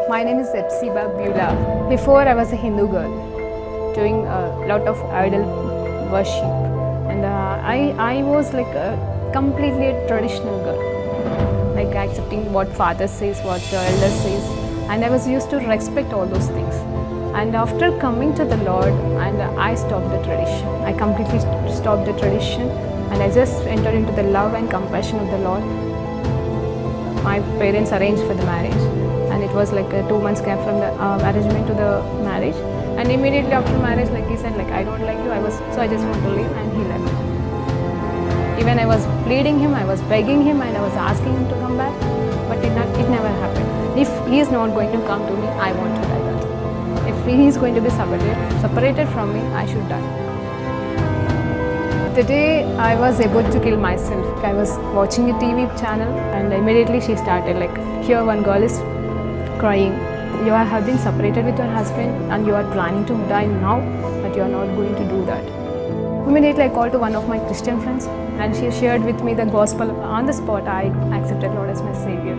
My name is Epsiba Beulah. Before I was a Hindu girl doing a lot of idol worship, and I was like a completely traditional girl, like accepting what father says, what the elder says, and I was used to respect all those things. And after coming to the Lord, and I stopped the tradition. I completely stopped the tradition, and I just entered into the love and compassion of the Lord. My parents arranged for the marriage, and it was like 2 months gap from the arrangement to the marriage. And immediately after marriage, like he said, like I don't like you. I just want to leave, and he left. Even I was pleading him, I was begging him, and I was asking him to come back, but it never happened. If he is not going to come to me, I want to die. If he is going to be separated from me, I should die. The day I was about to kill myself, I was watching a TV channel, and immediately she started like, here one girl is crying. You have been separated with your husband and you are planning to die now, but you are not going to do that. Immediately I called to one of my Christian friends, and she shared with me the gospel. On the spot, I accepted Lord as my Savior.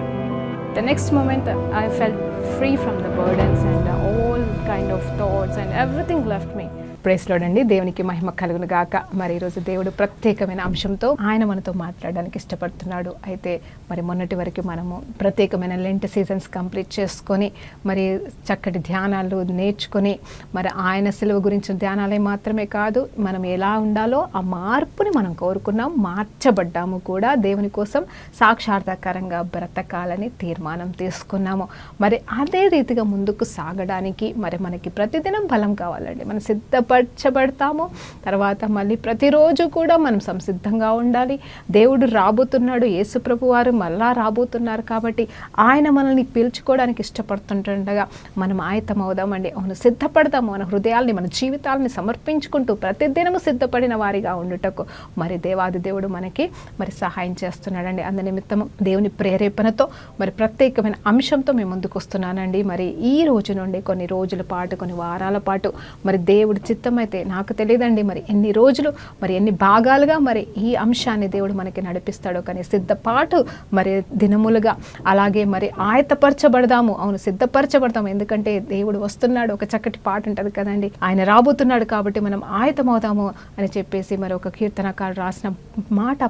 The next moment, I felt free from the burdens and all kind of thoughts, and everything left me. Praise lord అండి. దేవునికి మహిమ కలుగును గాక. మరి ఈరోజు దేవుడు ప్రత్యేకమైన అంశంతో ఆయన మనతో మాట్లాడడానికి ఇష్టపడుతున్నాడు. అయితే మరి మొన్నటి వరకు మనము ప్రత్యేకమైన లెంట్ సీజన్స్ కంప్లీట్ చేసుకొని మరి చక్కటి ధ్యానాలు నేర్చుకొని మరి ఆయన సిలువ గురించిన ధ్యానాలే మాత్రమే కాదు, మనం ఎలా ఉండాలో ఆ మార్పుని మనం కోరుకున్నాం, మార్చబడ్డాము కూడా. దేవుని కోసం సాక్షాత్కారంగా బ్రతకాలని తీర్మానం తీసుకున్నాము. మరి అదే రీతిగా ముందుకు సాగడానికి మరి మనకి ప్రతిదినం బలం కావాలండి. మనం సిద్ధపరచబడతాము. తర్వాత మళ్ళీ ప్రతిరోజు కూడా మనం సంసిద్ధంగా ఉండాలి. దేవుడు రాబోతున్నాడు, యేసు ప్రభు వారు మళ్ళా రాబోతున్నారు. కాబట్టి ఆయన మనల్ని పిలుచుకోవడానికి ఇష్టపడుతుండగా మనం ఆయతం అవుదామండి. అవును, సిద్ధపడతాము. మన హృదయాల్ని, మన జీవితాలని సమర్పించుకుంటూ ప్రతిదినము సిద్ధపడిన వారిగా ఉండుటకు మరి దేవాది దేవుడు మనకి మరి సహాయం చేస్తున్నాడండి. అందునిమిత్తము దేవుని ప్రేరేపణతో మరి ప్రత్యేకమైన అంశంతో మేము ముందుకు వస్తున్నానండి. మరి ఈ రోజు నుండి కొన్ని రోజుల పాటు, కొన్ని వారాల పాటు మరి దేవుడు చిత్తమైతే, నాకు తెలియదండి మరి ఎన్ని రోజులు, మరి ఎన్ని భాగాలుగా మరి ఈ అంశాన్ని దేవుడు మనకి నడిపిస్తాడో. కానీ సిద్ధపాటు మరి దినములుగా, అలాగే మరి ఆయతపరచబడదాము. అవును, సిద్ధపరచబడతాము. ఎందుకంటే దేవుడు వస్తున్నాడు. ఒక చక్కటి పాట ఉంటుంది కదండి, ఆయన రాబోతున్నాడు కాబట్టి మనం ఆయతమవుతాము అని చెప్పేసి మరి ఒక కీర్తనకారుడు రాసిన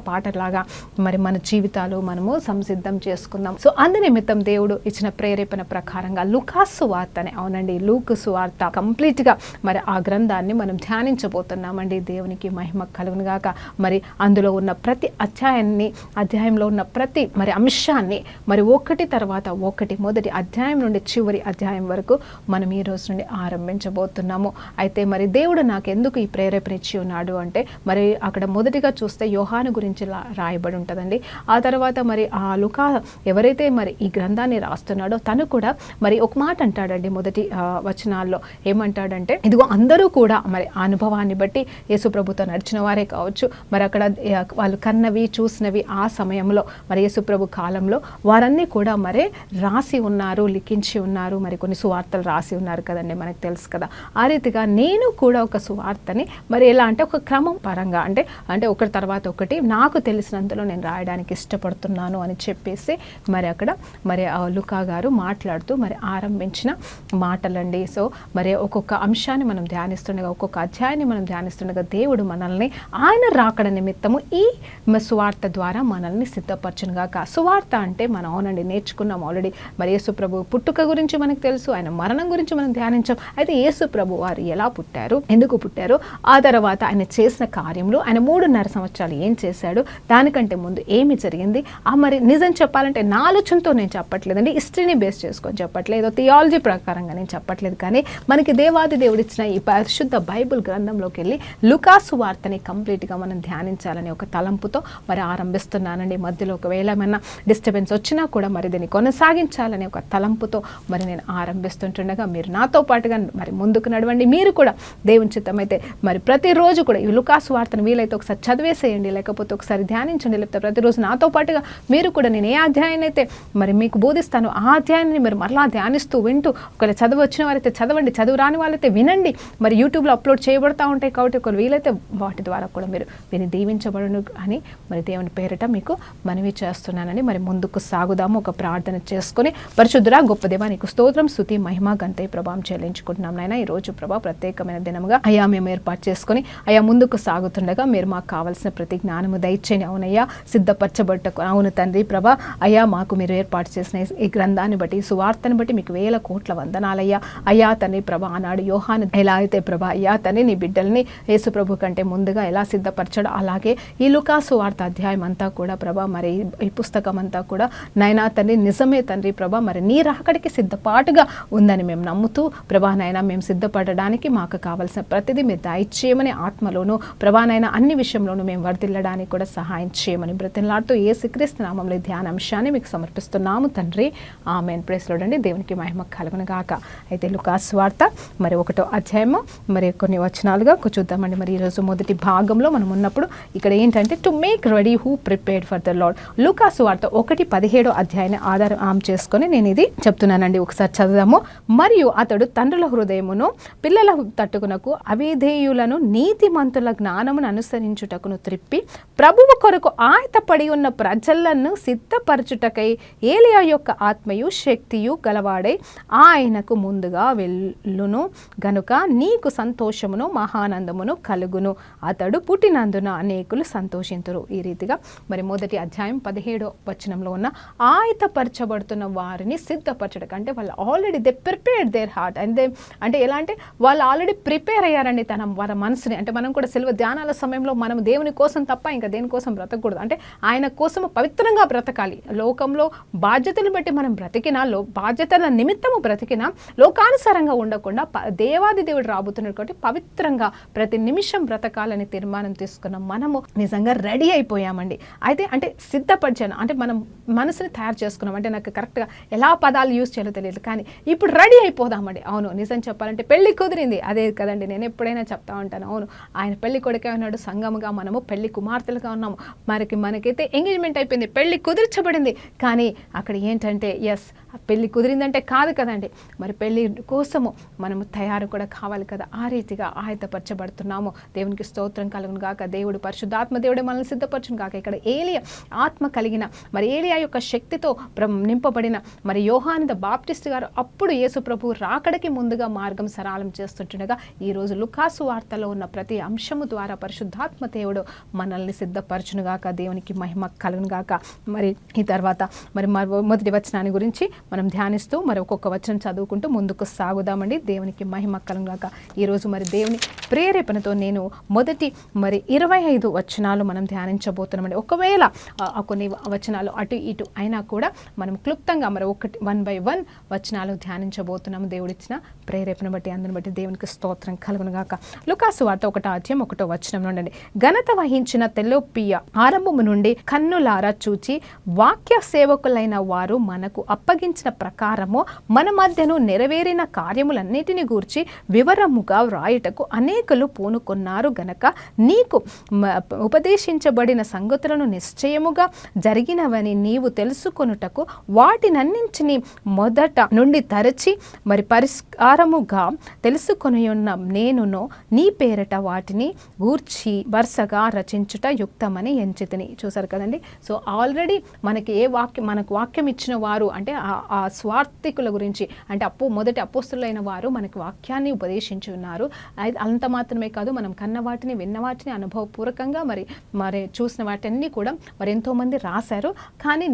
పాటలాగా మరి మన జీవితాలు మనము సంసిద్ధం చేసుకుందాం. సో అందునిమిత్తం దేవుడు ఇచ్చిన ప్రేరేపణ ప్రకారంగా లూకా సువార్తనే, అవునండి, లూకా సువార్త కంప్లీట్గా మరి ఆ గ్రంథాన్ని మనం ధ్యానించబోతున్నామండి. దేవునికి మహిమ కలుగును గాక. మరి అందులో ఉన్న ప్రతి అధ్యాయంలో ఉన్న ప్రతి మరి అంశాన్ని మరి ఒకటి తర్వాత ఒకటి, మొదటి అధ్యాయం నుండి చివరి అధ్యాయం వరకు మనం ఈ రోజు నుండి ఆరంభించబోతున్నాము. అయితే మరి దేవుడు నాకు ఎందుకు ఈ ప్రేరేపణ ఇచ్చి ఉన్నాడు అంటే, మరి అక్కడ మొదటిగా చూస్తే యోహాను గురించి రాయబడి ఉంటుందండి. ఆ తర్వాత మరి ఆ లూకా ఎవరైతే మరి ఈ గ్రంథాన్ని రాస్తున్నాడో తను కూడా మరి ఒక మాట అంటాడండి మొదటి వచనాల్లో. ఏమంటాడంటే, ఇదిగో అందరూ కూడా మరి ఆ అనుభవాన్ని బట్టి యేసు ప్రభుతో నడిచిన వారే కావచ్చు, మరి అక్కడ వాళ్ళు కన్నవి చూసినవి ఆ సమయంలో మరి యేసు ప్రభు కాలంలో వారన్నీ కూడా మరి రాసి ఉన్నారు, లిఖించి ఉన్నారు. మరి కొన్ని సువార్తలు రాసి ఉన్నారు కదండి, మనకు తెలుసు కదా. ఆ రీతిగా నేను కూడా ఒక సువార్తని మరి ఎలా అంటే ఒక క్రమం పరంగా అంటే ఒకటి తర్వాత ఒకటి నాకు తెలిసినంతలో నేను రాయడానికి ఇష్టపడుతున్నాను అని చెప్పేసి మరి అక్కడ మరి లూకా గారు మాట్లాడుతూ మరి ఆరంభించిన మాటలండి. సో మరి ఒక్కొక్క అంశాన్ని మనం ధ్యానిస్తుండగా, ఒక్కొక్క అధ్యాయాన్ని మనం ధ్యానిస్తుండగా దేవుడు మనల్ని ఆయన రాకడ నిమిత్తము ఈ సువార్త ద్వారా మనల్ని సిద్ధపరచునుగాక. సువార్త అంటే మనం అవునండి నేర్చుకున్నాం ఆల్రెడీ. మరి యేసు ప్రభు పుట్టుక గురించి మనకు తెలుసు, ఆయన మరణం గురించి మనం ధ్యానించాం. అయితే యేసు ప్రభు వారు ఎలా పుట్టారు, ఎందుకు పుట్టారు, ఆ తర్వాత ఆయన చేసిన కార్యములు, ఆయన 3.5 సంవత్సరాలు ఏం చేశాడు, దానికంటే ముందు ఏమి జరిగింది, ఆ మరి నిజం చెప్పాలంటే నా ఆలోచనతో నేను చెప్పట్లేదండి, హిస్టరీని బేస్ చేసుకొని చెప్పట్లేదు, థియాలజీ ప్రకారంగా నేను చెప్పట్లేదు. కానీ మనకి దేవాది దేవుడు ఇచ్చిన ఈ పరిశుద్ధ బైబుల్ గ్రంథంలోకి వెళ్ళి లూకా సువార్తని కంప్లీట్గా మనం ధ్యానించాలని ఒక తలంపుతో మరి ఆరంభిస్తున్నానండి. మధ్యలో ఒకవేళ ఏమైనా డిస్టర్బెన్స్ వచ్చినా కూడా మరి దీన్ని కొనసాగించాలని ఒక తలంపుతో మరి నేను ఆరంభిస్తుంటుండగా మీరు నాతో పాటుగా మరి ముందుకు నడవండి. మీరు కూడా దేవుని చిత్తమైతే మరి ప్రతిరోజు కూడా ఈ లూకా సువార్తను వీలైతే ఒకసారి చదివేసేయండి, లేకపోతే ఒకసారి ధ్యానించండి, లేకపోతే ప్రతిరోజు నాతో పాటుగా మీరు కూడా నేను ఏ అధ్యాయాన్ని అయితే మరి మీకు బోధిస్తాను ఆ అధ్యాయాన్ని మీరు మరలా ధ్యానిస్తూ వింటూ, ఒకవేళ చదువు వచ్చిన వారైతే చదవండి, చదువు రాని వాళ్ళైతే వినండి. మరి యూట్యూబ్ యూట్యూబ్లో అప్లోడ్ చేయబడతా ఉంటాయి కాబట్టి ఒకరు వీలైతే వాటి ద్వారా కూడా మీరు విని దీవించబడును అని మరి దేవుని పేరిట మీకు మనవి చేస్తున్నానని. మరి ముందుకు సాగుదాము ఒక ప్రార్థన చేసుకొని. పరిశుద్ధుడా గొప్ప దేవా నీకు స్తోత్రం, స్తుతి, మహిమ, ఘనత, ప్రభావం చెల్లించుకుంటున్నాం నాయన. ఈ రోజు ప్రభా ప్రత్యేకమైన దినముగా అయ్యా మేము ఏర్పాటు చేసుకొని అయ్యా ముందుకు సాగుతుండగా మీరు మాకు కావాల్సిన ప్రతి జ్ఞానము దయచేయండి. అవునయ్యా సిద్ధపరచబట్టకు అవును తండ్రి ప్రభా అయ్యా మాకు మీరు ఏర్పాటు చేసిన ఈ గ్రంథాన్ని బట్టి సువార్తను బట్టి మీకు 1000 కోట్ల వందనాలయ్యా. అయ్యా తండ్రి ప్రభా ఆనాడు యోహాను ఎలా అయితే ప్రభా అయ్యా తండ్రి నీ బిడ్డల్ని యేసు ప్రభు కంటే ముందుగా ఎలా సిద్ధపరచడం, అలాగే ఈ లూకా సువార్త అధ్యాయం అంతా కూడా ప్రభా మరి ఈ పుస్తకం అంతా కూడా నైనా తండ్రి నిజమే తండ్రి ప్రభా మరి నీ రాకడికి సిద్ధపాటుగా ఉందని మేము నమ్ముతూ ప్రభా నైనా మేము సిద్ధపడడానికి మాకు కావాల్సిన ప్రతిదీ మీరు దయచేయమని, ఆత్మలోను ప్రభానైనా అన్ని విషయంలోనూ మేము వర్ధిల్లడానికి కూడా సహాయం చేయమని బ్రతిమలాడుతూ యేసుక్రీస్తు నామములో ధ్యానాంశాన్ని మీకు సమర్పిస్తున్నాము తండ్రి. ఆమేన్. ప్రైజ్ లార్డ్ అండి. దేవునికి మహిమ కలుగును గాక. అయితే లూకా సువార్త మరి 1వ అధ్యాయము మరి కొన్ని వచనాలుగా చూద్దామండి. మరి ఈరోజు మొదటి భాగంలో మనం ఉన్నప్పుడు ఇక్కడ ఏంటంటే to make ready who prepared for the lord. లూకా సువార్త 1:17 అధ్యాయాన్ని ఆధారం చేసుకొని నేను ఇది చెప్తున్నానండి. ఒకసారి చదువుదాము. మరియు అతడు తండ్రుల హృదయమును పిల్లల తట్టుకునకు అవిధేయులను నీతిమంతుల జ్ఞానమును అనుసరించుటకును త్రిప్పి ప్రభువు కొరకు ఆయతపడి ఉన్న ప్రజలను సిద్ధపరచుటకై ఏలియా యొక్క ఆత్మయు శక్తియు గలవాడై ఆయనకు ముందుగా వెళ్ళును గనుక నీకు సంతోషమును మహానందమును కలుగును. అతడు పుట్టినందున అనేకులు సంతోషింతురు. ఈ రీతిగా మరి మొదటి అధ్యాయం 17వ వచనంలో ఉన్న ఆయతపరచబడుతున్న వారిని సిద్ధపరచడం అంటే వాళ్ళు already they prepared their heart and అంటే ఎలా అంటే వాళ్ళు ఆల్రెడీ ప్రిపేర్ అయ్యారండి వాళ్ళ మనసుని. అంటే మనం కూడా సెలవు ధ్యానాల సమయంలో మనం దేవుని కోసం తప్ప ఇంకా దేనికోసం బ్రతకూడదు. అంటే ఆయన కోసం పవిత్రంగా బ్రతకాలి. లోకంలో బాధ్యతలు బట్టి మనం బ్రతికినా బాధ్యతల నిమిత్తము బ్రతికినా లోకానుసారంగా ఉండకుండా దేవాది దేవుడు రాబోతున్నాడు కాబట్టి పవిత్రంగా ప్రతి నిమిషం బ్రతకాలని తీర్మానం తీసుకున్నాం. మనము నిజంగా రెడీ అయిపోయామండి. అయితే అంటే సిద్ధపరిచాను అంటే మనం మనసుని తయారు చేసుకున్నాం. అంటే నాకు కరెక్ట్గా ఎలా పదాలు యూజ్ చేయాలో తెలియదు కానీ ఇప్పుడు రెడీ అయిపోదామండి. అవును నిజం చెప్పాలంటే పెళ్లి కుదిరింది అదే కదండి. నేను ఎప్పుడైనా చెప్తా ఉంటాను. అవును ఆయన పెళ్లి కొడుకే ఉన్నాడు, సంఘముగా మనము పెళ్లి కుమార్తెలుగా ఉన్నాము. మనకైతే ఎంగేజ్మెంట్ అయిపోయింది, పెళ్లి కుదిర్చబడింది. కానీ అక్కడ ఏంటంటే ఎస్ పెళ్లి కుదిరిందంటే కాదు కదండి. మరి పెళ్లి కోసము మనము తయారు కూడా కావాలి కదా. ఆ రీతిగా ఆయతపరచబడుతున్నాము. దేవునికి స్తోత్రం కలుగును గాక. దేవుడు పరిశుద్ధాత్మ దేవుడే మనల్ని సిద్ధపరచును గాక. ఇక్కడ ఏలియా ఆత్మ కలిగిన మరి ఏలియా యొక్క శక్తితో నింపబడిన మరి యోహాను ద బాప్టిస్ట్ గారు అప్పుడు యేసు ప్రభు రాకడికి ముందుగా మార్గం సరళం చేస్తుండగా ఈరోజు లూకా సువార్తలో ఉన్న ప్రతి అంశము ద్వారా పరిశుద్ధాత్మ దేవుడు మనల్ని సిద్ధపరచును గాక. దేవునికి మహిమ కలుగును గాక. మరి ఈ తర్వాత మరి మొదటి వచనాన్ని గురించి మనం ధ్యానిస్తూ మరి ఒక్కొక్క వచనం చదువుకుంటూ ముందుకు సాగుదామండి. దేవునికి మహిమ కలుగును గాక. ఈరోజు మరి దేవుని ప్రేరేపణతో నేను మొదటి మరి 25 వచనాలు మనం ధ్యానించబోతున్నామండి. ఒకవేళ కొన్ని వచనాలు అటు ఇటు అయినా కూడా మనం క్లుప్తంగా మరి 1 by 1 వచనాలు ధ్యానించబోతున్నాము. దేవుడిచ్చిన ప్రేరేపణ బట్టి అందరిని బట్టి దేవునికి స్తోత్రం కలుగును గాక. లూకా సువార్త 1వ అధ్యాయం 1వ వచనం నుండి ఘనత వహించిన తెలోపియ ఆరంభము నుండి కన్నులారా చూచి వాక్య సేవకులైన వారు మనకు అప్పగించిన ప్రకారము మన మధ్యను నెరవేరిన కార్యములన్నిటిని గూర్చి వివరముగా వ్రాయుటకు అనేకులు పూనుకున్నారు గనక నీకు ఉపదేశించబడిన సంగతులను నిశ్చయముగా జరిగినవని నీవు తెలుసుకొనుటకు వాటినన్నింటినీ మొదట నుండి తరచి మరి పరిష్కారముగా తెలుసుకొని ఉన్న నేనును నీ పేరట వాటిని గూర్చి వరుసగా రచించుట యుక్తమని ఎంచితిని. చూసారు కదండి. సో ఆల్రెడీ మనకి మనకు వాక్యం ఇచ్చిన వారు అంటే ఆ స్వార్థికుల గురించి అంటే మొదటి అపోస్తులైన వారు మనకు వాక్యాన్ని ఉపదేశించి ఉన్నారు. అంత మాత్రమే కాదు మనం కన్న వాటిని విన్న వాటిని అనుభవపూర్వకంగా మరి చూసిన వాటన్నీ కూడా మరి ఎంతోమంది రాశారు. కానీ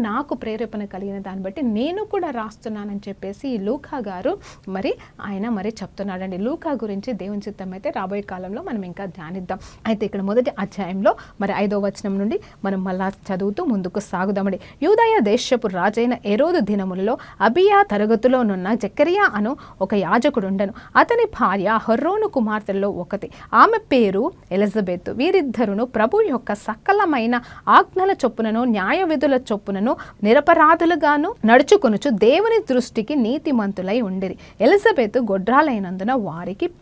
నాకు ప్రేరేపణ కలిగిన దాన్ని బట్టి నేను కూడా రాస్తున్నానని చెప్పేసి ఈ లూకా గారు ఆయన చెప్తున్నాడండి. లూకా గురించి దేవుని చిత్తం అయితే రాబోయే కాలంలో మనం ఇంకా ధ్యానిద్దాం. అయితే ఇక్కడ మొదటి అధ్యాయంలో మరి 5వ వచనం నుండి మనం మళ్ళా చదువుతూ ముందుకు సాగుదామండి. యూదయ దేశపు రాజైన హెరోదు దినములలో అబియా తరగతిలోనున్న జకరియా అను ఒక యాజకుడు ఉండెను. అతని భార్య హర్రోను కుమార్తెల్లో ఒకటి, ఆమె పేరు ఎలిజబెత్. వీరిద్దరును ప్రభు యొక్క సకలమైన ఆజ్ఞల చొప్పునను న్యాయ విధుల చొప్పునను నిరపరాధులుగాను నడుచుకొనుచు దేవుని దృష్టికి నీతిమంతులై ఉండిరి. ఎలిజబెత్ గొడ్రాలైనందున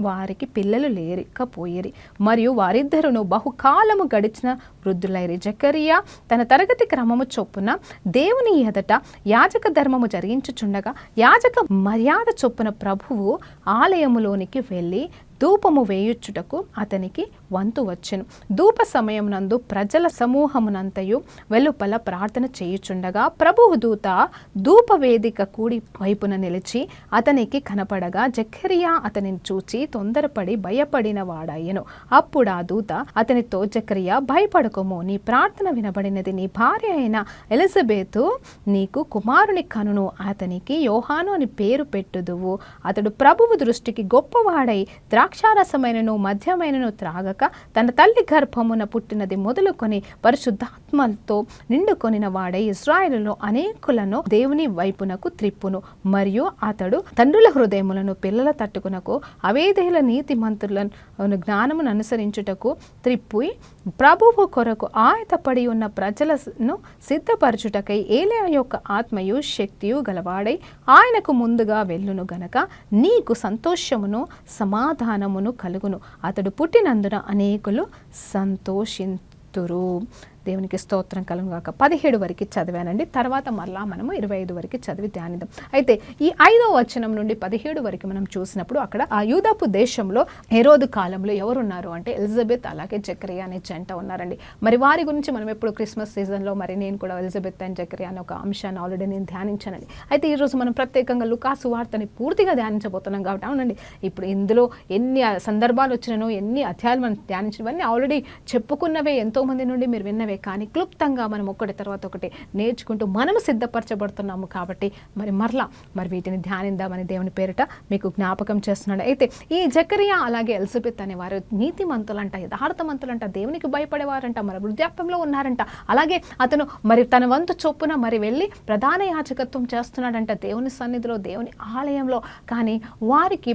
వారికి పిల్లలు లేకపోయిరి మరియు వారిద్దరును బహుకాలము గడిచిన వృద్ధులైరి. జకరియా తన తరగతి క్రమము చొప్పున దేవుని ఎదుట యాజక ధర్మము జరిగించుచుండగా యాజక మర్యాద చొప్పున ప్రభువు ఆలయములోనికి వెళ్ళి ధూపము వేయుచుటకు అతనికి వంతు వచ్చెను. ధూప సమయమునందు ప్రజల సమూహమునంతయు వెలుపల ప్రార్థన చేయుచుండగా ప్రభువు దూత ధూపవేదిక కూడి వైపున నిలిచి అతనికి కనపడగా జకరియా అతనిని చూచి తొందరపడి భయపడిన వాడాయెను. అప్పుడు ఆ దూత అతనితో, జకరియా, భయపడకుము, నీ ప్రార్థన వినబడినది. నీ భార్య అయిన ఎలిజబెతు నీకు కుమారుని కనును. అతనికి యోహాను అని పేరు పెట్టుదువు. అతడు ప్రభువు దృష్టికి గొప్పవాడై ద్రాక్షారసమైనను మద్యమైనను త్రాగక తన తల్లి గర్భమున పుట్టినది మొదలుకొని పరిశుద్ధాత్మతో నిండుకొనిన వాడై ఇశ్రాయేలులో అనేకులను దేవుని వైపునకు త్రిప్పును. మరియు అతడు తండ్రుల హృదయములను పిల్లల తట్టుకునకు అవేదేల నీతిమంతులను జ్ఞానమును అనుసరించుటకు త్రిప్పి ప్రభువు కొరకు ఆయతపడి ఉన్న ప్రజలను సిద్ధపరచుటకై ఏలియా యొక్క ఆత్మయు శక్తియు గలవాడై ఆయనకు ముందుగా వెళ్ళును గనక నీకు సంతోషమును సమాధానమును కలుగును. అతడు పుట్టినందున అనేకులు సంతోషింతురు. దేవునికి స్తోత్రం కలుగుగాక. 17 వరకు చదివానండి. తర్వాత మరలా మనము 25 వరకు చదివి ధ్యానిద్దాం. అయితే ఈ 5వ వచనం నుండి 17 వరకు మనం చూసినప్పుడు అక్కడ ఆ యూదాపు దేశంలో హెరోదు కాలంలో ఎవరున్నారు అంటే ఎలిజబెత్ అలాగే జకరియా అనే జంట ఉన్నారండి. మరి వారి గురించి మనం ఎప్పుడు క్రిస్మస్ సీజన్లో మరి నేను కూడా ఎలిజబెత్ అండ్ జకరియా అనే ఒక అంశాన్ని ఆల్రెడీ నేను ధ్యానించానండి. అయితే ఈరోజు మనం ప్రత్యేకంగా లూకా సువార్తని పూర్తిగా ధ్యానించబోతున్నాం కాబట్టి అవునండి. ఇప్పుడు ఇందులో ఎన్ని సందర్భాలు వచ్చినను ఎన్ని అధ్యాయాలు మనం ధ్యానించినవన్నీ ఆల్రెడీ చెప్పుకున్నవే, ఎంతోమంది నుండి మీరు విన్నవే. కానీ క్లుప్తంగా మనం ఒకటి తర్వాత ఒకటి నేర్చుకుంటూ మనము సిద్ధపరచబడుతున్నాము కాబట్టి మరలా వీటిని ధ్యానిద్దామని దేవుని పేరిట మీకు జ్ఞాపకం చేస్తున్నాడు. అయితే ఈ జకరియా అలాగే ఎలిజబెత్ అనేవారు నీతిమంతులంట, యథార్థమంతులంట, దేవునికి భయపడేవారంట, మరి వృద్ధాప్యంలో ఉన్నారంట. అలాగే అతను తన వంతు చొప్పున వెళ్ళి ప్రధాన యాజకత్వం చేస్తున్నాడంట దేవుని సన్నిధిలో, దేవుని ఆలయంలో. కానీ వారికి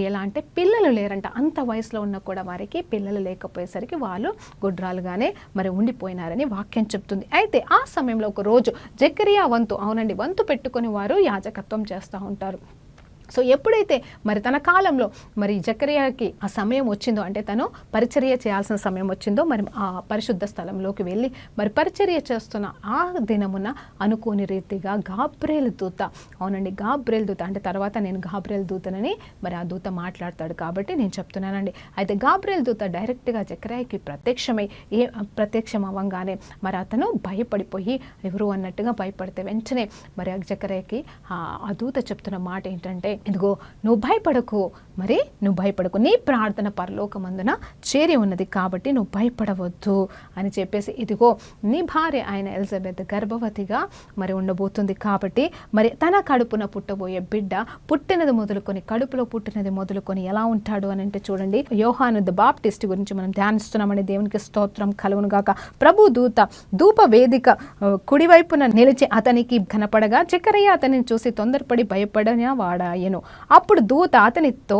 ఎలా అంటే పిల్లలు లేరంట. అంత వయసులో ఉన్న కూడా వారికి పిల్లలు లేకపోయేసరికి వాళ్ళు గుడ్రాలుగానే ఉండిపోయినారని వాక్యం చెప్తుంది. అయితే ఆ సమయంలో ఒక రోజు జకరియా వంతు పెట్టుకొని వారు యాజకత్వం చేస్తూ ఉంటారు. సో ఎప్పుడైతే తన కాలంలో జకరియాకి ఆ సమయం వచ్చిందో, అంటే తను పరిచర్య చేయాల్సిన సమయం వచ్చిందో, ఆ పరిశుద్ధ స్థలంలోకి వెళ్ళి పరిచర్య చేస్తున్న ఆ దినమున అనుకోని రీతిగా గాబ్రియేలు దూత, గాబ్రియేలు దూత అంటే తర్వాత నేను గాబ్రియేలు దూతనని ఆ దూత మాట్లాడతాడు కాబట్టి నేను చెప్తున్నానండి. అయితే గాబ్రియేలు దూత డైరెక్ట్గా జకరియాకి ప్రత్యక్షం అవ్వగానే అతను భయపడిపోయి ఎవరు అన్నట్టుగా భయపడితే వెంటనే జకరియాకి ఆ దూత చెప్తున్న మాట ఏంటంటే, ఇదిగో నువ్వు భయపడకు, నీ ప్రార్థన పరలోకమందున చేరి ఉన్నది కాబట్టి నువ్వు భయపడవద్దు అని చెప్పేసి, ఇదిగో నీ భార్య ఆయన ఎలిజబెత్ గర్భవతిగా ఉండబోతుంది కాబట్టి తన కడుపున పుట్టబోయే బిడ్డ కడుపులో పుట్టినది మొదలుకొని ఎలా ఉంటాడు అని అంటే చూడండి, యోహాను ద బాప్టిస్ట్ గురించి మనం ధ్యానిస్తున్నామని దేవునికి స్తోత్రం కలుగును గాక. ప్రభు దూత ధూప వేదిక కుడివైపున నిలిచి అతనికి కనపడగా జకరియా అతనిని చూసి తొందరపడి భయపడిన వాడాయెను. అప్పుడు దూత అతనితో,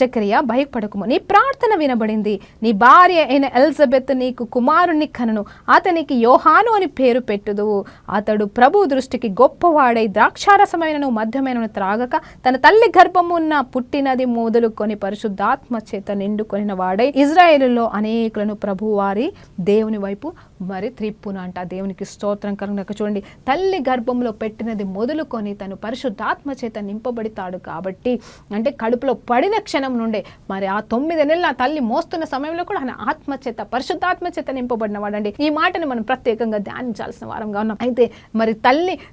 జకరియా, భయపడకుము, నీ ప్రార్థన వినబడింది. నీ భార్య అయిన ఎలిజబెత్ నీకు కుమారుని కనును. అతనికి యోహాను అని పేరు పెట్టుదువు. అతడు ప్రభు దృష్టికి గొప్పవాడై ద్రాక్షారసమైనను మద్యమైనను త్రాగక తన తల్లి గర్భమున్న పుట్టినది మొదలుకొని పరిశుద్ధాత్మ చేత నిండుకొనిన వాడై ఇజ్రాయేలులో అనేకులను ప్రభు వారి దేవుని వైపు త్రిప్పును అంట. దేవునికి స్తోత్రం కలుగుగాక. చూడండి, తల్లి గర్భంలో పెట్టినది మొదలుకొని తను పరిశుద్ధాత్మ చేత నింపబడతాడు కాబట్టి, అంటే కడుపులో పడిన క్షణం నుండే ఆ 9 నెలల తల్లి మోస్తున్న సమయంలో కూడా ఆయన ఆత్మచేత పరిశుద్ధాత్మ చేత నింపబడిన వాడండి. ఈ మాటని మనం ప్రత్యేకంగా ధ్యానించాల్సిన వారంగా ఉన్నాం. అయితే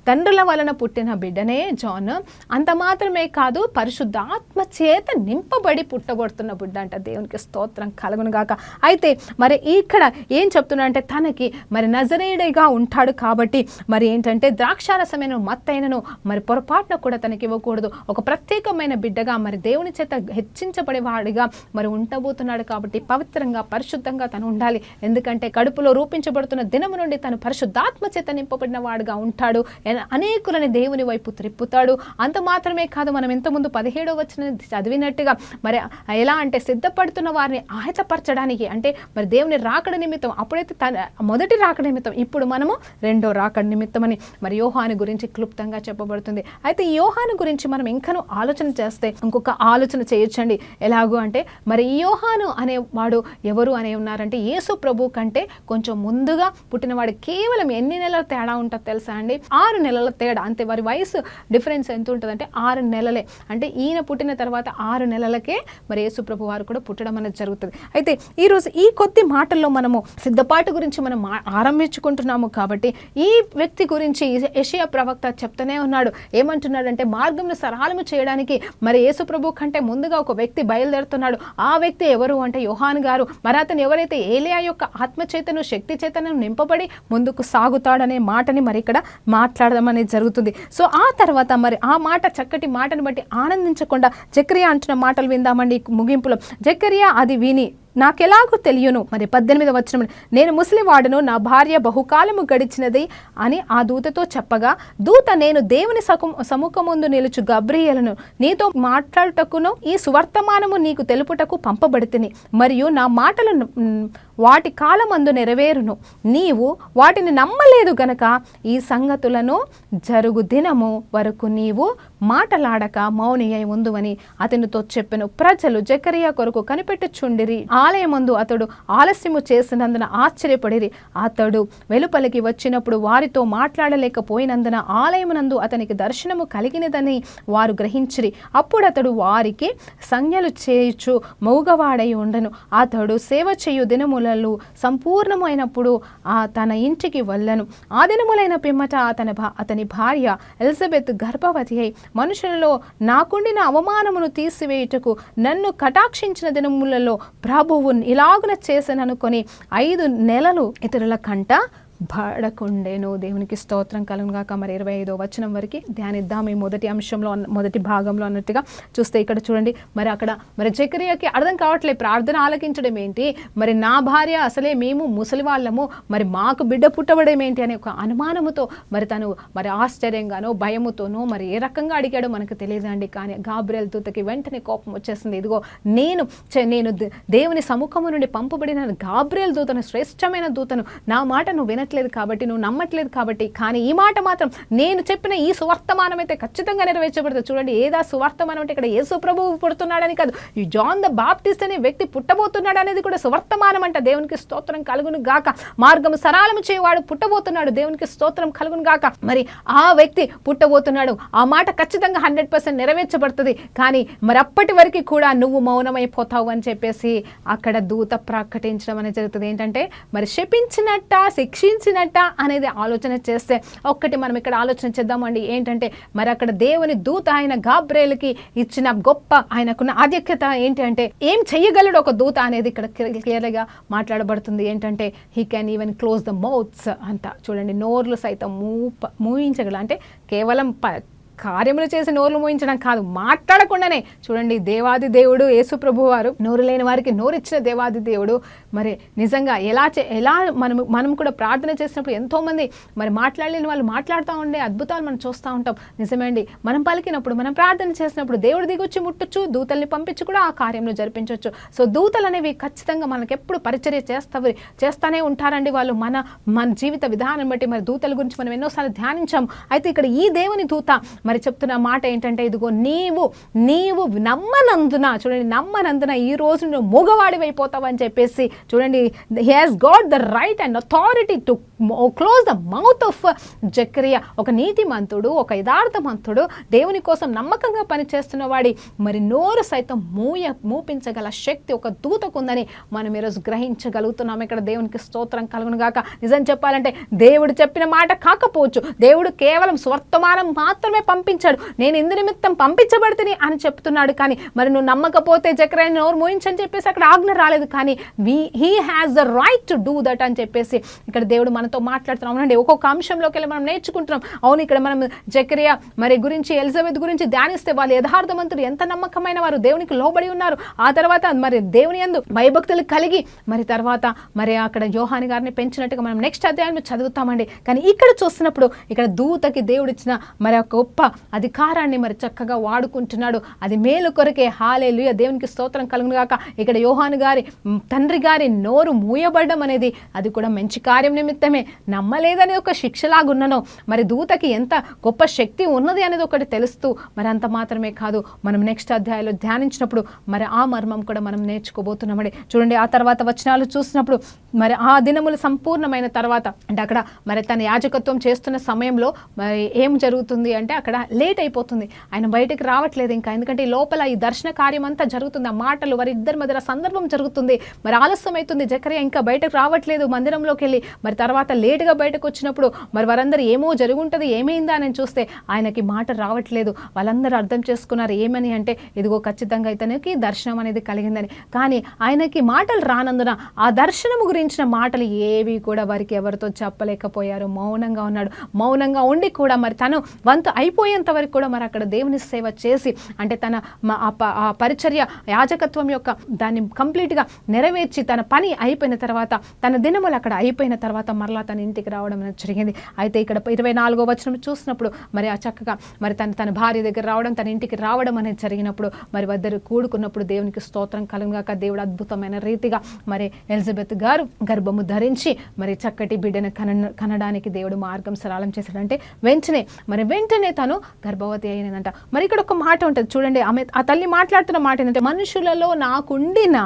తండ్రుల వలన పుట్టిన బిడ్డనే జాన్, అంత మాత్రమే కాదు పరిశుద్ధాత్మ చేత నింపబడి పుట్టగొడుతున్న బిడ్డ అంట. దేవునికి స్తోత్రం కలుగును గాక. అయితే ఇక్కడ ఏం చెప్తున్నా అంటే తనకి నజరేయుడిగా ఉంటాడు కాబట్టి ఏంటంటే ద్రాక్షారసమైన మత్తైనను పొరపాటున కూడా తనకి ఇవ్వకూడదు. ఒక ప్రత్యేకమైన బిడ్డగా దేవుని చేత హెచ్చించబడేవాడిగా ఉండబోతున్నాడు కాబట్టి పవిత్రంగా పరిశుద్ధంగా తను ఉండాలి. ఎందుకంటే కడుపులో రూపించబడుతున్న దినము నుండి తను పరిశుద్ధాత్మ చేత నింపబడిన వాడుగా ఉంటాడు. అనేకులని దేవుని వైపు త్రిప్పుతాడు. అంత మాత్రమే కాదు, మనం ఇంతకుముందు 17వ వచనం చదివినట్టుగా ఎలా అంటే సిద్ధపడుతున్న వారిని ఆయతపరచడానికి, అంటే దేవుని రాకడ నిమిత్తం, అప్పుడైతే మొదటి రాకడ నిమిత్తం, ఇప్పుడు మనము రెండో రాకడ నిమిత్తం అని యోహాను గురించి క్లుప్తంగా చెప్పబడుతుంది. అయితే ఈ యోహాను గురించి మనం ఇంకనూ ఆలోచన చేస్తే ఇంకొక ఆలోచన చేయొచ్చు. చేర్చండి. ఎలాగూ అంటే మరి ఈ యోహాను అనేవాడు ఎవరు అనే ఉన్నారంటే యేసు ప్రభు కంటే కొంచెం ముందుగా పుట్టినవాడు. కేవలం ఎన్ని నెలల తేడా ఉంటుందో తెలుసా అండి? 6 నెలల తేడా అంతే. వారి వయసు డిఫరెన్స్ ఎంత ఉంటుందంటే 6 నెలలే. అంటే ఈయన పుట్టిన తర్వాత 6 నెలలకే మరి యేసు ప్రభు వారు కూడా పుట్టడం అనేది జరుగుతుంది. అయితే ఈరోజు ఈ కొద్ది మాటల్లో మనము సిద్ధపాటు గురించి మనం ఆరంభించుకుంటున్నాము కాబట్టి ఈ వ్యక్తి గురించి యెషయా ప్రవక్త చెప్తూనే ఉన్నాడు. ఏమంటున్నాడంటే మార్గంను సరళము చేయడానికి మరి యేసు ప్రభు కంటే ముందుగా ఒక వ్యక్తి బయలుదేరుతున్నాడు. ఆ వ్యక్తి ఎవరు అంటే యోహాను గారు. మరి అతను ఎవరైతే ఏలియా యొక్క ఆత్మచేతను శక్తి చేతను నింపబడి ముందుకు సాగుతాడనే మాటని మరి ఇక్కడ మాట్లాడడం అనేది జరుగుతుంది. సో ఆ తర్వాత మరి ఆ మాట చక్కటి మాటను బట్టి ఆనందించకుండా జకర్యా అంటున్న మాటలు విందామండి. ముగింపులో జకర్యా అది విని నాకెలాగో తెలియను. మరి 18వ వచనం, నేను ముసలివాడును, నా భార్య బహుకాలము గడిచినది అని ఆ దూతతో చెప్పగా, దూత నేను దేవుని సముఖముందు నిలుచు గబ్రియేలును, నీతో మాట్లాడుటకును ఈ సువర్తమానము నీకు తెలుపుటకు పంపబడితిని. మరియు నా మాటలు వాటి కాలమందు నెరవేరును. నీవు వాటిని నమ్మలేదు గనక ఈ సంగతులను జరుగు దినము వరకు నీవు మాటలాడక మౌని అయి ఉందువని అతనితో చెప్పెను. ప్రజలు జకర్యా కొరకు కనిపెట్టుచుండిరి. ఆలయమందు అతడు ఆలస్యము చేసినందున ఆశ్చర్యపడిరి. అతడు వెలుపలికి వచ్చినప్పుడు వారితో మాట్లాడలేకపోయినందున ఆలయమునందు అతనికి దర్శనము కలిగినదని వారు గ్రహించిరి. అప్పుడు అతడు వారికి సంజ్ఞలు చేయుచు మౌగవాడై ఉండను. అతడు సేవ చేయు దినములలో సంపూర్ణమైనప్పుడు తన ఇంటికి వెళ్ళను. ఆ దినములైన పిమ్మట అతని భార్య ఎలిజబెత్ గర్భవతి అయి మనుషులలో నాకుండిన అవమానమును తీసివేయుటకు నన్ను కటాక్షించిన దినములలో ప్రభువు ఇలాగున చేసననుకొని 5 నెలలు ఇతరుల కంట పడకుండేను. దేవునికి స్తోత్రం కలుగుగాక. మరి 25వ వచనం వరకు ధ్యానిద్దాం. ఈ మొదటి అంశంలో మొదటి భాగంలో అన్నట్టుగా చూస్తే ఇక్కడ చూడండి, మరి అక్కడ మరి జకర్యాకి అర్థం కావట్లేదు ప్రార్థన ఆలకించడం ఏంటి, మరి నా భార్య అసలే మేము ముసలి వాళ్ళము, మరి మాకు బిడ్డ పుట్టబడం ఏంటి అనే ఒక అనుమానముతో మరి తను మరి ఆశ్చర్యంగానో భయముతోనో మరి ఏ రకంగా అడిగాడో మనకు తెలియదండి. కానీ గాబ్రియెల్ దూతకి వెంటనే కోపం వచ్చేసింది. ఇదిగో నేను దేవుని సముఖము నుండి పంపబడిన గాబ్రియెల్ దూతను, శ్రేష్టమైన దూతను, నా మాట నువ్వు వినట్లేదు కాబట్టి, నువ్వు నమ్మట్లేదు కాబట్టి, కానీ ఈ మాట మాత్రం నేను చెప్పిన ఈ సువర్తమానం అయితే ఖచ్చితంగా నెరవేర్చబడుతుంది. చూడండి, ఏదా సువర్తమానం అంటే ఇక్కడ యేసు ప్రభువు పుడుతున్నాడని కాదు, ఈ జాన్ ద బాప్టిస్ట్ అనే వ్యక్తి పుట్టబోతున్నాడు అనేది కూడా సువర్తమానం అంట. దేవునికి స్తోత్రం కలుగును గాక. మార్గము సరళము చేయవాడు పుట్టబోతున్నాడు. దేవునికి స్తోత్రం కలుగును గాక. మరి ఆ వ్యక్తి పుట్టబోతున్నాడు. ఆ మాట ఖచ్చితంగా 100% నెరవేర్చబడుతుంది. కానీ మరి అప్పటి వరకు కూడా నువ్వు మౌనమైపోతావు అని చెప్పేసి అక్కడ దూత ప్రకటించడం అనేది జరుగుతుంది. ఏంటంటే మరి శపించినట్ట శిక్షించినట్ట అనేది ఆలోచన చేస్తే ఒక్కటి మనం ఇక్కడ ఆలోచన చేద్దామండి. ఏంటంటే మరి అక్కడ దేవుని దూత ఆయన గాబ్రియెలుకి ఇచ్చిన గొప్ప ఆయనకున్న ఆధిక్యత ఏంటి అంటే ఏం చెయ్యగలడు ఒక దూత అనేది ఇక్కడ క్లియర్గా మాట్లాడబడుతుంది. ఏంటంటే he can even close the mouths అంట. చూడండి, నోర్లు సైతం మూయించగల, అంటే కేవలం కార్యములు చేసి నోర్లు మూయించడం కాదు, మాట్లాడకుండానే. చూడండి, దేవాది దేవుడు యేసు ప్రభు వారు నోరు లేని వారికి నోరిచ్చిన దేవాది దేవుడు. మరి నిజంగా ఎలా మనం కూడా ప్రార్థన చేసినప్పుడు ఎంతోమంది మరి మాట్లాడలేని వాళ్ళు మాట్లాడుతూ ఉండే అద్భుతాలు మనం చూస్తూ ఉంటాం. నిజమే అండి, మనం పలికినప్పుడు మనం ప్రార్థన చేసినప్పుడు దేవుడు దిగొచ్చి ముట్టొచ్చు, దూతల్ని పంపించి కూడా ఆ కార్యంలో జరిపించవచ్చు. సో దూతలు అనేవి ఖచ్చితంగా మనకు ఎప్పుడు పరిచర్య చేస్తానే ఉంటారండి. వాళ్ళు మన జీవిత విధానం బట్టి మరి దూతల గురించి మనం ఎన్నోసార్లు ధ్యానించాము. అయితే ఇక్కడ ఈ దేవుని దూత మరి చెప్తున్న మాట ఏంటంటే, ఇదిగో నీవు నమ్మనందున, చూడండి, నమ్మనందున ఈ రోజు నువ్వు మూగవాడివైపోతావు అని చెప్పేసి. చూడండి, he has got the right and authority to close the mouth of జకర్యా. ఒక నీతిమంతుడు, ఒక యథార్థమంతుడు, దేవుని కోసం నమ్మకంగా పనిచేస్తున్న వాడి మరి నోరు సైతం మూపించగల శక్తి ఒక దూతకు ఉందని మనం ఈరోజు గ్రహించగలుగుతున్నాం. ఇక్కడ దేవునికి స్తోత్రం కలుగును గాక. నిజం చెప్పాలంటే దేవుడు చెప్పిన మాట కాకపోవచ్చు, దేవుడు కేవలం స్వర్తమానం మాత్రమే పంపించాడు, నేను ఇందు నిమిత్తం పంపించబడితే అని చెప్తున్నాడు. కానీ మరి నువ్వు నమ్మకపోతే జకర్యా నోరు మూయించని చెప్పేసి అక్కడ ఆజ్ఞ రాలేదు. కానీ he has the right to do that అని చెప్పేసి ఇక్కడ దేవుడు మనతో మాట్లాడుతున్నాం. అండి, ఒక్కొక్క అంశంలోకి వెళ్ళి మనం నేర్చుకుంటున్నాం. అవును, ఇక్కడ మనం జకర్యా మరి గురించి, ఎలిజబెత్ గురించి ధ్యానిస్తే వాళ్ళు యథార్థవంతులు, ఎంత నమ్మకమైన వారు, దేవునికి లోబడి ఉన్నారు. ఆ తర్వాత మరి దేవుని యందు భయభక్తులు కలిగి మరి తర్వాత మరి అక్కడ యోహాను గారిని పెంచినట్టుగా మనం నెక్స్ట్ అధ్యాయం చదువుతామండి. కానీ ఇక్కడ చూస్తున్నప్పుడు ఇక్కడ దూతకి దేవుడిచ్చిన మరి ఒక గొప్ప అధికారాన్ని మరి చక్కగా వాడుకుంటున్నాడు. అది మేలు కొరకే. హల్లెలూయా, దేవునికి స్తోత్రం కలుగును గాక. ఇక్కడ యోహాను గారి తండ్రి గారి నోరు మూయబడడం అనేది అది కూడా మంచి కార్యం నిమిత్తమే. మాత్రమే నమ్మలేదని ఒక శిక్షలాగున్ననో మరి దూతకి ఎంత గొప్ప శక్తి ఉన్నది అనేది ఒకటి తెలుస్తూ మరి అంత మాత్రమే కాదు, మనం నెక్స్ట్ అధ్యాయంలో ధ్యానించినప్పుడు మరి ఆ మర్మం కూడా మనం నేర్చుకోబోతున్నామండి. చూడండి, ఆ తర్వాత వచనాలు చూసినప్పుడు మరి ఆ దినములు సంపూర్ణమైన తర్వాత అంటే అక్కడ మరి తన యాజకత్వం చేస్తున్న సమయంలో మరి ఏం జరుగుతుంది అంటే అక్కడ లేట్ అయిపోతుంది, ఆయన బయటకు రావట్లేదు ఇంకా, ఎందుకంటే ఈ లోపల ఈ దర్శన కార్యం అంతా జరుగుతుంది, ఆ మాటలు వారి ఇద్దరి మధ్య సందర్భం జరుగుతుంది, మరి ఆలస్యం అవుతుంది, జకరియా ఇంకా బయటకు రావట్లేదు మందిరంలోకి వెళ్ళి, మరి తర్వాత లేటుగా బయటకు వచ్చినప్పుడు మరి వారందరూ ఏమో జరుగుంటుంది, ఏమైందా అని చూస్తే ఆయనకి మాట రావట్లేదు. వాళ్ళందరూ అర్థం చేసుకున్నారు ఏమని అంటే ఇదిగో ఖచ్చితంగా ఇతనికి దర్శనం అనేది కలిగిందని. కానీ ఆయనకి మాటలు రానందున ఆ దర్శనం గురించిన మాటలు ఏవి కూడా వారికి ఎవరితో చెప్పలేకపోయారు. మౌనంగా ఉన్నాడు. మౌనంగా ఉండి కూడా మరి తను వంతు అయిపోయేంత వరకు కూడా మరి అక్కడ దేవుని సేవ చేసి అంటే తన ఆ పరిచర్య యాజకత్వం యొక్క దాన్ని కంప్లీట్గా నెరవేర్చి తన పని అయిపోయిన తర్వాత తన దినములు అక్కడ అయిపోయిన తర్వాత మరలా తన ఇంటికి రావడం అనేది జరిగింది. అయితే ఇక్కడ 24వ వచనం చూసినప్పుడు మరి ఆ చక్కగా మరి తన భార్య దగ్గర రావడం, తన ఇంటికి రావడం అనేది జరిగినప్పుడు మరి వద్దరు కూడుకున్నప్పుడు దేవునికి స్తోత్రం కలుగుగాక. దేవుడు అద్భుతమైన రీతిగా మరి ఎలిజబెత్ గారు గర్భము ధరించి మరి చక్కటి బిడ్డను కనడానికి దేవుడు మార్గం సరళం చేశాడంటే వెంటనే తను గర్భవతి అయినదంట. మరి ఇక్కడ ఒక మాట ఉంటుంది చూడండి, ఆ తల్లి మాట్లాడుతున్న మాట ఏంటంటే మనుషులలో నాకుండిన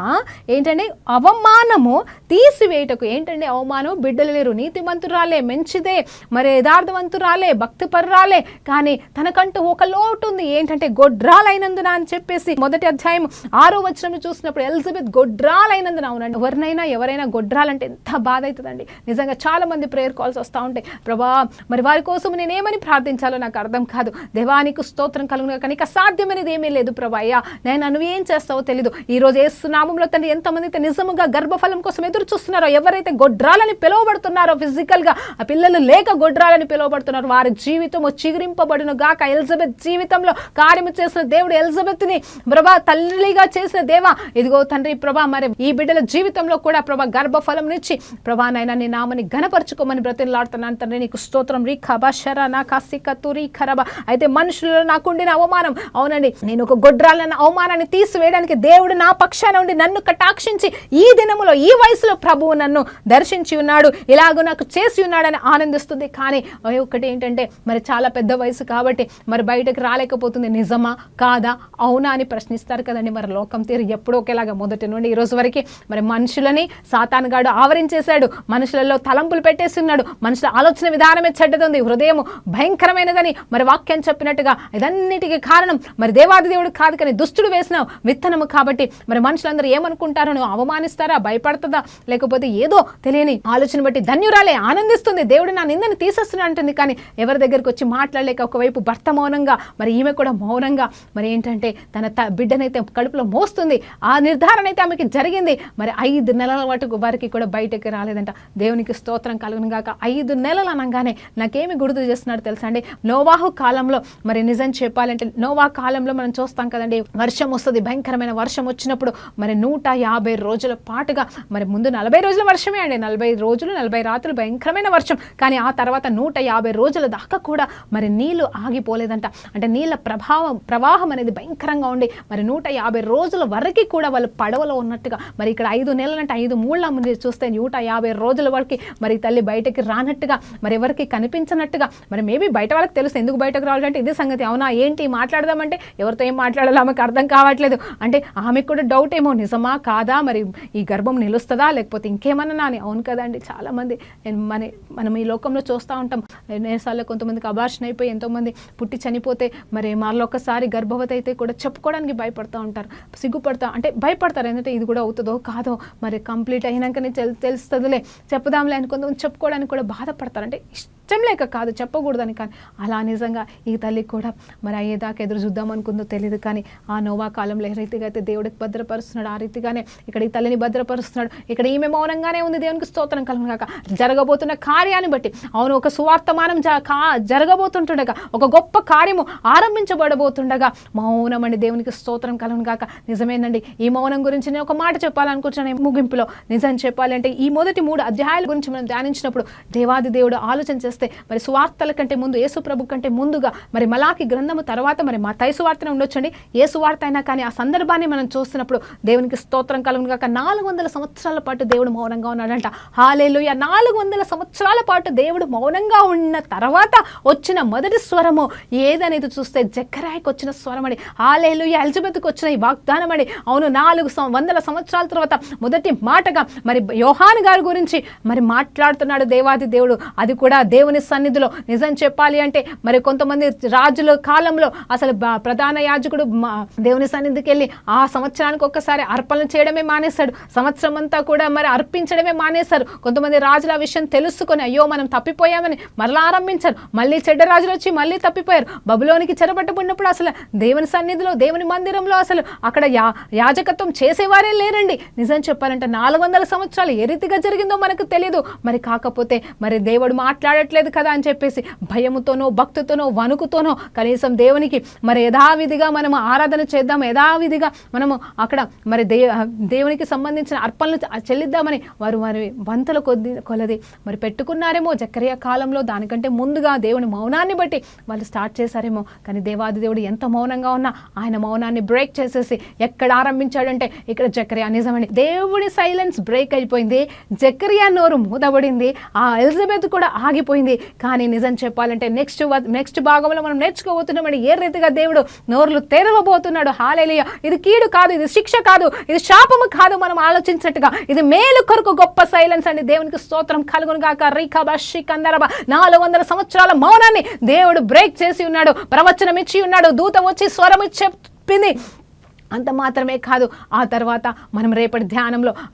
ఏంటంటే అవమానము తీసివేయటకు. ఏంటంటే అవమానం, బిడ్డలు లేరు, నీతిమంతురాలే, మంచిదే, మరి యథార్థవంతురాలే, భక్తిపరురాలే, కానీ తనకంటూ ఒక లోటు ఉంది, ఏంటంటే గొడ్రాలైనందున అని చెప్పేసి మొదటి అధ్యాయం 6వ వచనం చూసినప్పుడు ఎలిజబెత్ గొడ్రాలైనందున. అవునండి, ఎవరైనా గొడ్రాలంటే ఎంత బాధ అవుతుందండి నిజంగా. చాలా మంది ప్రేయర్ కాల్స్ వస్తూ ఉంటాయి, ప్రభా మరి వారి కోసం నేనేమని ప్రార్థించాలో నాకు అర్థం కాదు, దేవానికి స్తోత్రం కలుగును కానీ ఇక సాధ్యమనేది ఏమీ లేదు ప్రభా, అయ్యా నేను నువ్వేం చేస్తావో తెలీదు. ఈ రోజు యేసు నామములో తండ్రి ఎంతమంది అయితే నిజముగా గర్భఫలం కోసం ఎదురు చూస్తున్నారో, ఎవరైతే గొడ్రాలని పిలువబడుతున్నారో, ఫిజికల్ గా ఆ పిల్లలు లేక గొడ్రాలని పిలువబడుతున్నారు, వారి జీవితము చిగురింపబడును గాక. ఎలిజబెత్ జీవితంలో కార్యము చేసిన దేవుడు ఎలిజబెత్ ని ప్రభా తల్లిగా చేసిన దేవా, ఇదిగో తండ్రి ప్రభా మరి ఈ బిడ్డల జీవితంలో కూడా ప్రభా గర్భఫలం నుంచి ప్రభా నైనా నీ నామని ఘనపరచుకోమని బ్రతిలాడుతున్నాను తండ్రి, నీకు స్తోత్రం. రీ ఖబా షరా నా కాసిక తురీ ఖరబా. అయితే మనుషులలో నాకుండిన అవమానం, అవునండి నేను ఒక గొడ్రాలన్న అవమానాన్ని తీసివేయడానికి దేవుడు నా పక్షాన ఉండి నన్ను కటాక్షించి ఈ దినములో ఈ వయసులో ప్రభువు నన్ను దర్శించి ఉన్నాడు, ఇలాగూ నాకు చేసి ఉన్నాడని ఆనందిస్తుంది. కానీ ఒకటి ఏంటంటే మరి చాలా పెద్ద వయసు కాబట్టి మరి బయటకు రాలేకపోతుంది. నిజమా కాదా అవునా అని ప్రశ్నిస్తారు కదండి. మరి లోకం తీరు ఎప్పుడో ఒకేలాగా మొదటి నుండి ఈ రోజు వరకు మరి మనుషులని సాతానుగాడు ఆవరించేశాడు, మనుషులలో తలంపులు పెట్టేసి ఉన్నాడు, మనుషుల ఆలోచన విధానమే చెడ్డదుంది, హృదయం భయంకరమైనదని మరి వాక్యం చెప్పినట్టుగా ఇదన్నిటికీ కారణం మరి దేవాది దేవుడు కాదు కానీ దుష్టుడు వేసిన విత్తనము. కాబట్టి మరి మనుషులందరూ ఏమనుకుంటారో, నువ్వు అవమానిస్తారా, భయపడుతుందా, లేకపోతే ఏదో తెలియని ఆలోచన బట్టి ధన్యురాలే ఆనందిస్తుంది, దేవుడు నా నిందని తీసేస్తున్నా అంటుంది. కానీ ఎవరి దగ్గరికి వచ్చి మాట్లాడలేక ఒకవైపు భర్త మౌనంగా మరి ఈమె కూడా మౌనంగా మరి ఏంటంటే తన బిడ్డనైతే కడుపులో మోస్తుంది. ఆ నిర్ధారణ అయితే ఆమెకి జరిగింది. మరి 5 నెలల వరకు కూడా బయటకి రాలేదంట. దేవునికి స్తోత్రం కలుగును గాక. 5 నెలలు అనగానే నాకేమి గుర్తు చేస్తున్నాడు తెలుసా అండి, నోవాహు కాలంలో మరి నిజం చెప్పాలంటే నోవాహు కాలంలో మనం చూస్తాం కదండి, వర్షం వస్తుంది, భయంకరమైన వర్షం వచ్చినప్పుడు మరి 150 రోజుల పాటుగా మరి ముందు 40 రోజుల వర్షమే అండి, 40 రోజులు 40 రాత్రులు భయంకరమైన వర్షం. కానీ ఆ తర్వాత 150 రోజుల దాకా కూడా మరి నీళ్లు ఆగిపోలేదంట. అంటే నీళ్ళ ప్రవాహం అనేది భయంకరంగా ఉండి మరి 150 రోజుల వరకు కూడా వాళ్ళు పడవలో ఉన్నట్టుగా. మరి ఇక్కడ 5 నెలలంటే 5 మూళ్ళ ముందు చూస్తే 150 రోజుల వరకు మరి తల్లి బయటకి రానట్టుగా, మరి ఎవరికి కనిపించనట్టుగా. మరి మేబీ బయట వాళ్ళకి తెలుసు ఎందుకు బయటకు రావాలంటే ఇదే సంగతి. అవునా ఏంటి మాట్లాడదామంటే ఎవరితో ఏం మాట్లాడాలో ఆమెకు అర్థం కావట్లేదు. అంటే ఆమెకు కూడా డౌట్ ఏమో, నిజమా కాదా, మరి ఈ గర్భం నిలుస్తుందా లేకపోతే ఇంకేమన్నా అని. అవును కదండి, చాలామంది మనం ఈ లోకంలో చూస్తూ ఉంటాం. నేసార్లు కొంతమందికి అబార్షన్ అయిపోయి ఎంతోమంది పుట్టి చనిపోతే మరి మరొకసారి గర్భవతి అయితే కూడా చెప్పుకోవడానికి భయపడుతూ ఉంటారు, సిగ్గుపడతా అంటే భయపడతారు. ఎందుకంటే ఇది కూడా అవుతుందో కాదో మరి కంప్లీట్ అయినాకనే తెలుస్తుందిలే చెప్పుదాంలే అని కొంతమంది చెప్పుకోవడానికి కూడా బాధపడతారు. అంటే ఇష్టం లేక కాదు, చెప్పకూడదని. కానీ అలా నిజంగా ఈ తల్లి కూడా మరి అయ్యేదాకా ఎదురు చూద్దాం అనుకుందో తెలియదు. కానీ ఆ నోవా కాలంలో ఏ రీతిగా అయితే దేవుడికి భద్రపరుస్తున్నాడు ఆ రీతిగానే ఇక్కడ ఈ తల్లిని భద్రపరుస్తున్నాడు. ఇక్కడ ఈమె మౌనంగానే ఉంది, దేవునికి స్తోత్రం కలుగును గాక. జరగబోతున్న కార్యాన్ని బట్టి, అవును ఒక సువార్తమానం జరగబోతుంటుండగా, ఒక గొప్ప కార్యము ఆరంభించబడబోతుండగా మౌనం అండి, దేవునికి స్తోత్రం కలుగును గాక. నిజమేనండి, ఈ మౌనం గురించి నేను ఒక మాట చెప్పాలనుకుంటున్నాను ముగింపులో. నిజం చెప్పాలంటే ఈ మొదటి 3 అధ్యాయాల గురించి మనం ధ్యానించినప్పుడు దేవాది దేవుడు ఆలోచన చేస్తాం చూస్తే మరి సువార్తల కంటే ముందు, యేసు ప్రభు కంటే ముందుగా మరి మలాకి గ్రంథము తర్వాత మరి మత్తయి సువార్తనే ఉండొచ్చండి, ఏ సువార్త అయినా కానీ ఆ సందర్భాన్ని మనం చూస్తున్నప్పుడు దేవునికి స్తోత్రం కలుగును గాక. 400 సంవత్సరాల పాటు దేవుడు మౌనంగా ఉన్నాడంట. హల్లెలూయా. 400 సంవత్సరాల పాటు దేవుడు మౌనంగా ఉన్న తర్వాత వచ్చిన మొదటి స్వరము ఏదనేది చూస్తే జకర్యాకి వచ్చిన స్వరం అండి. హల్లెలూయా. ఎలిజబెత్కి వచ్చిన ఈ వాగ్దానం అండి. అవును, 400 సంవత్సరాల తర్వాత మొదటి మాటగా మరి యోహాను గారి గురించి మరి మాట్లాడుతున్నాడు దేవాది దేవుడు. అది కూడా దేవుని సన్నిధిలో. నిజం చెప్పాలి అంటే మరి కొంతమంది రాజుల కాలంలో అసలు ప్రధాన యాజకుడు దేవుని సన్నిధికి వెళ్ళి ఆ సంవత్సరానికి ఒక్కసారి అర్పణలు చేయడమే మానేశాడు. సంవత్సరం అంతా కూడా మరి అర్పించడమే మానేశారు. కొంతమంది రాజుల విషయం తెలుసుకొని అయ్యో మనం తప్పిపోయామని మరలా ఆరంభించారు. మళ్ళీ చెడ్డ రాజులు వచ్చి మళ్ళీ తప్పిపోయారు. బబులోనికి చెరపట్టబడినప్పుడు అసలు దేవుని సన్నిధిలో, దేవుని మందిరంలో అసలు అక్కడ యాజకత్వం చేసేవారే లేరండి. నిజం చెప్పాలంటే 400 సంవత్సరాలు ఏ రీతిగా జరిగిందో మనకు తెలియదు. మరి కాకపోతే మరి దేవుడు మాట్లాడట్లేదు కదా అని చెప్పేసి భయముతోనో, భక్తితోనో, వణుకుతోనో కనీసం దేవునికి మరి యథావిధిగా మనము ఆరాధన చేద్దాం, యథావిధిగా మనము అక్కడ మరి దేవునికి సంబంధించిన అర్పణలు చెల్లిద్దామని వారు మరి వంతుల కొలది మరి పెట్టుకున్నారేమో జకర్యా కాలంలో. దానికంటే ముందుగా దేవుని మౌనాన్ని బట్టి వాళ్ళు స్టార్ట్ చేశారేమో. కానీ దేవాది దేవుడు ఎంత మౌనంగా ఉన్నా ఆయన మౌనాన్ని బ్రేక్ చేసేసి ఎక్కడ ఆరంభించాడంటే ఇక్కడ జకర్యా. నిజమండి, దేవుడి సైలెన్స్ బ్రేక్ అయిపోయింది, జకర్యా నోరు మూతబడింది, ఆ ఎలిజబెత్ కూడా ఆగిపోయింది. కానీ నిజం చెప్పాలంటే నెక్స్ట్ భాగంలో మనం నేర్చుకోబోతున్నామండి ఏ రీతిగా దేవుడు నోర్లు తెరవబోతున్నాడు. హల్లెలూయా. ఇది కీడు కాదు, ఇది శిక్ష కాదు, ఇది శాపము కాదు, మనం ఆలోచించినట్టుగా ఇది మేలు కొరకు గొప్ప సైలెన్స్ అండి. దేవునికి స్తోత్రం కలుగును గాక. రీకాబాషి కందరబ 400 సంవత్సరాల మౌనాన్ని దేవుడు బ్రేక్ చేసి ఉన్నాడు, ప్రవచనం ఇచ్చి ఉన్నాడు, దూత వచ్చి స్వరం చెప్పింది. అంత మాత్రమే కాదు, ఆ తర్వాత మనం రేపటి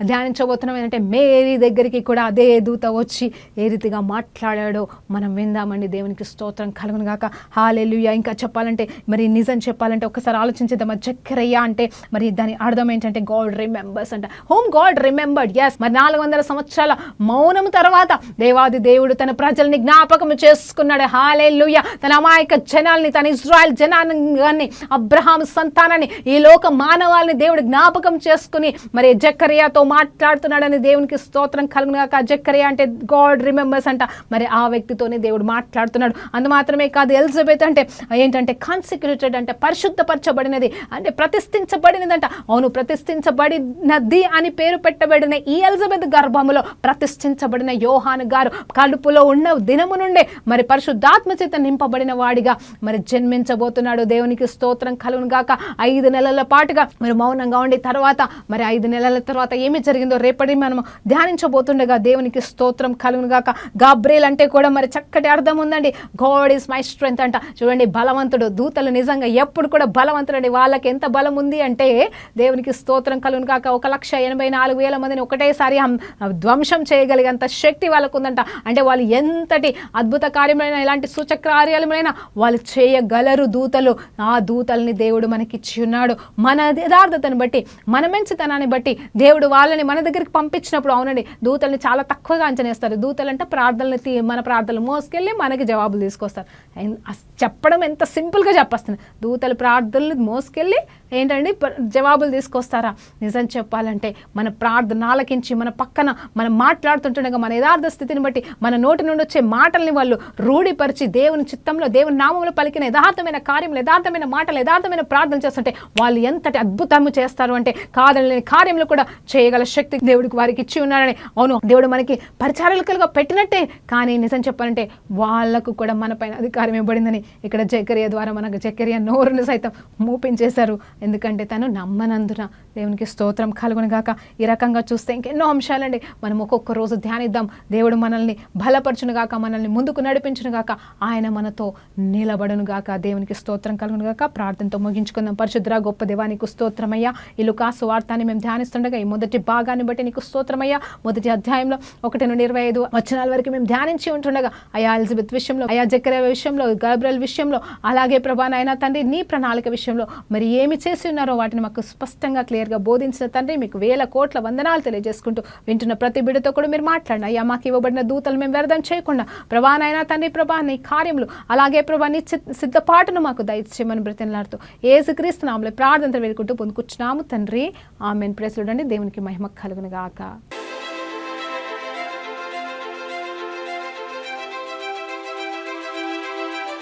ధ్యానించబోతున్నాం ఏంటంటే మేరీ దగ్గరికి కూడా అదే దూత వచ్చి ఏ రీతిగా మాట్లాడాడో మనం విందామండి. దేవునికి స్తోత్రం కలుగును గాక. హల్లెలూయా. ఇంకా చెప్పాలంటే మరి నిజం చెప్పాలంటే ఒకసారి ఆలోచించేద్దాం. జకర్యా అంటే మరి దాని అర్థం ఏంటంటే గాడ్ రిమెంబర్స్ అంట. Home God remembered. ఎస్, మరి 400 సంవత్సరాల మౌనం తర్వాత దేవాది దేవుడు తన ప్రజల్ని జ్ఞాపకం చేసుకున్నాడు. హల్లెలూయా. తన అమాయక జనాల్ని, తన ఇజ్రాయెల్ జనాంగాన్ని, అబ్రహాం సంతానాన్ని, ఈ లోక మానవాళ్ళని దేవుడు జ్ఞాపకం చేసుకుని మరి జకర్యాతో మాట్లాడుతున్నాడని దేవునికి స్తోత్రం కలుగును గాక. జకర్యా అంటే గాడ్ రిమెంబర్స్ అంట. మరి ఆ వ్యక్తితోనే దేవుడు మాట్లాడుతున్నాడు. అందు మాత్రమే కాదు, ఎలిజబెత్ అంటే ఏంటంటే కాన్సిక్రేటెడ్ అంటే పరిశుద్ధపరచబడినది, అంటే ప్రతిష్ఠించబడినదంట. అవును, ప్రతిష్ఠించబడినది అని పేరు పెట్టబడిన ఈ ఎలిజబెత్ గర్భములో ప్రతిష్ఠించబడిన యోహాను గారు కడుపులో ఉన్న దినము నుండే మరి పరిశుద్ధాత్మ చేత నింపబడిన వాడిగా మరి జన్మించబోతున్నాడు. దేవునికి స్తోత్రం కలుగును గాక. 5 నెలల పాటుగా మరి మౌనంగా ఉండి తర్వాత మరి 5 నెలల తర్వాత ఏమి జరిగిందో రేపటి మనం ధ్యానించబోతుండగా దేవునికి స్తోత్రం కలుగును గాక. గాబ్రియల్ అంటే కూడా మరి చక్కటి అర్థం ఉందండి. గాడ్ ఈజ్ మై స్ట్రెంగ్త్ అంట. చూడండి, బలవంతుడు. దూతలు నిజంగా ఎప్పుడు కూడా బలవంతుడండి. వాళ్ళకి ఎంత బలం ఉంది అంటే దేవునికి స్తోత్రం కలుగును గాక. 1,84,000 మందిని ఒకటేసారి ధ్వంసం చేయగలిగేంత శక్తి వాళ్ళకు ఉందంట. అంటే వాళ్ళు ఎంతటి అద్భుత కార్యములైనా, ఎలాంటి సూచక కార్యాలైనా వాళ్ళు చేయగలరు దూతలు. ఆ దూతల్ని దేవుడు మనకిచ్చి ఉన్నాడు. మన యథార్థతను బట్టి, మన మంచితనాన్ని బట్టి దేవుడు వాళ్ళని మన దగ్గరికి పంపించినప్పుడు, అవునండి, దూతల్ని చాలా తక్కువగా అంచనేస్తారు. దూతలు అంటే మన ప్రార్థనలు మోసుకెళ్ళి మనకి జవాబులు తీసుకొస్తారు. చెప్పడం ఎంత సింపుల్గా చెప్పేస్తుంది. దూతలు ప్రార్థనలు మోసుకెళ్ళి ఏంటండి జవాబులు తీసుకొస్తారా? నిజం చెప్పాలంటే మన ప్రార్థన ఆలకించి మన పక్కన మనం మాట్లాడుతుంటుండగా మన యథార్థ స్థితిని బట్టి మన నోటి నుండి వచ్చే మాటల్ని వాళ్ళు రూఢిపరిచి దేవుని చిత్తంలో, దేవుని నామంలో పలికిన యథార్థమైన కార్యములు, యథార్థమైన మాటలు, యథార్థమైన ప్రార్థన చేస్తుంటే వాళ్ళు ఎంతటి అద్భుతము చేస్తారు అంటే కాదలేని కార్యములు కూడా చేయగల శక్తి దేవుడికి వారికి ఇచ్చి ఉన్నాడని. అవును, దేవుడు మనకి పరిచారకులుగా పెట్టినట్టే, కానీ నిజం చెప్పాలంటే వాళ్ళకు కూడా మన పైన అధికారం ఇవ్వబడిందని ఇక్కడ జకర్యా ద్వారా మనకు జకర్యా నోరుని సైతం మూపించేశారు. ఎందుకంటే తను నమ్మనందున. దేవునికి స్తోత్రం కలుగును గాక. ఈ రకంగా చూస్తే ఇంకెన్నో అంశాలండి మనం ఒక్కొక్క రోజు ధ్యానిద్దాం. దేవుడు మనల్ని బలపరచును గాక, మనల్ని ముందుకు నడిపించును గాక, ఆయన మనతో నిలబడును గాక. దేవునికి స్తోత్రం కలుగును గాక. ప్రార్థనతో ముగించుకుందాం. పరిశుద్ధ గొప్ప దేవా, నీకు స్తోత్రమయ్యా. ఈ లూకా సువార్తని మేము ధ్యానిస్తుండగా ఈ మొదటి భాగాన్ని బట్టి నీకు స్తోత్రమయ్యా. మొదటి అధ్యాయంలో 1 నుండి 25 వచనాల వరకు మేము ధ్యానించి ఉంటుండగా అయా ఎలిజబెత్ విషయంలో, అయా జకర్యా విషయంలో, గాబ్రియల్ విషయంలో, అలాగే ప్రభా నాయనా తండ్రి నీ ప్రణాళిక విషయంలో మరి ఏమి చేసి ఉన్నారో వాటిని మాకు స్పష్టంగా క్లియర్గా బోధించిన తండ్రి మీకు 1000 కోట్ల వందనాలు తెలియజేసుకుంటూ వింటున్న ప్రతి బిడ్డతో కూడా మీరు మాట్లాడండి. అయ్యా మాకు ఇవ్వబడిన దూతలు మేము వ్యర్థం చేయకుండా ప్రభా నాయనా తండ్రి ప్రభా నీ కార్యములు, అలాగే ప్రభా నీ సిద్ధపాటును మాకు దయచేయమని బ్రతిమలాడుతూ యేసుక్రీస్తు నామములో ప్రార్థన వేడుకుంటూ పొందుకున్నాము తండ్రి. ఆమేన్. Praise lord. దేవునికి మహిమ కలుగును గాక.